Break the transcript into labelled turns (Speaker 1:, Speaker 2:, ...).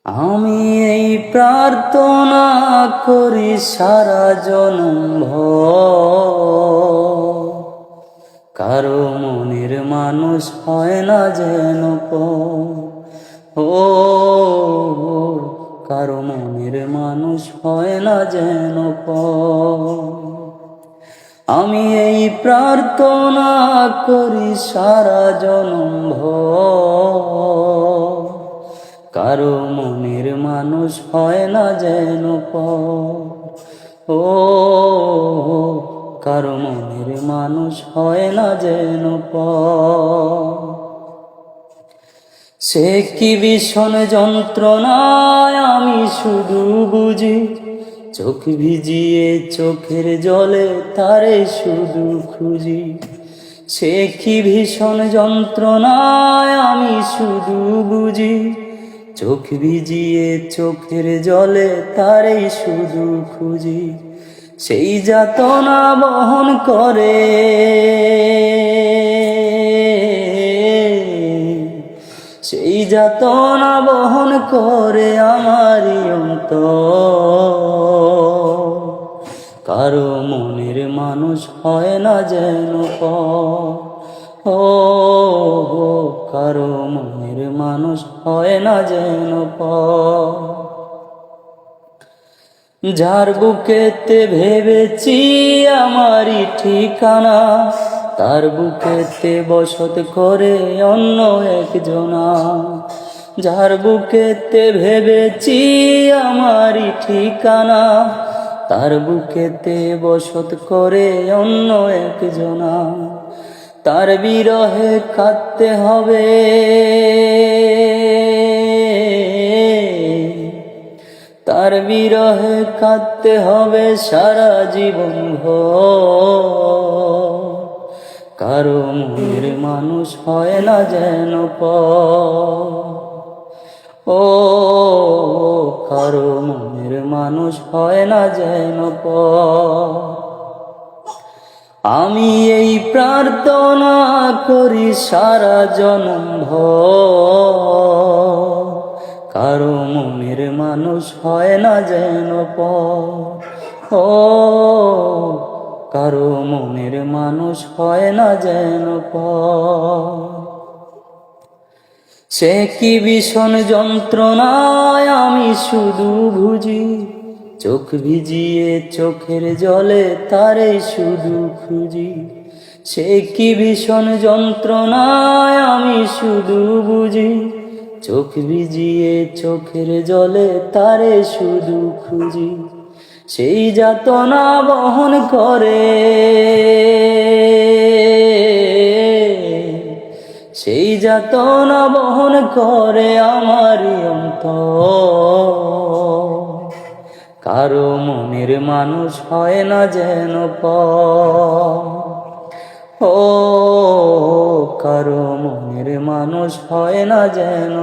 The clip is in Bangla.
Speaker 1: আমি এই প্রার্থনা করি সারা জনম ভর, কারো মনের মানুষ হয় না যেন ও কারো মনের মানুষ হয় না যেন আমি এই প্রার্থনা করি সারা জনম ভর, কারো মনের মানুষ হয় না যেন ও কারো মনের মানুষ হয় না যেন সে কি ভীষণ যন্ত্রণায় আমি শুধু বুঝি, চোখ ভিজিয়ে চোখের জলে তারে শুধু খুঁজি। সে কি ভীষণ যন্ত্রণায় আমি শুধু বুঝি, চোখ ভিজিয়ে চোখের জলে তারে শুধু খুঁজি। সেই যাতনা বহন করে সেই যাতনা বহন করে আমারই অন্তর, কারো মনের মানুষ হয় না যেন ও কারো মনের মানুষ হয় না যেন যার বুকেতে ভেবেছি আমারই ঠিকানা, তার বুকেতে বসত করে অন্য একজনা। যার বুকেতে ভেবেছি আমারই ঠিকানা, তার বুকেতে বসত করে অন্য একজনা। তার বিরহে কাঁদতে হবে, তার বিরহে কাঁদতে হবে সারা জীবন ভর, কারো মনের মানুষ হয় না যেন ও কারো মনের মানুষ হয় না যেন আমি এই প্রার্থনা করি সারা জনম ভর, কারো মনের মানুষ হয় না যেন ও কারো মনের মানুষ হয় না যেন সে কি ভীষণ যন্ত্রণায় আমি শুধু বুঝি, চোখ ভিজিয়ে চোখের জলে তারে শুধু খুঁজি। সে কি ভীষণ যন্ত্রণায় আমি শুধু বুঝি, চোখ ভিজিয়ে চোখের জলে তারে শুধু খুঁজি। সেই যাতনা বহন করে সেই যাতনা বহন করে আমারই অন্তর, কারো মনের মানুষ হয় না যেন ও কারো মনের মানুষ হয় না যেন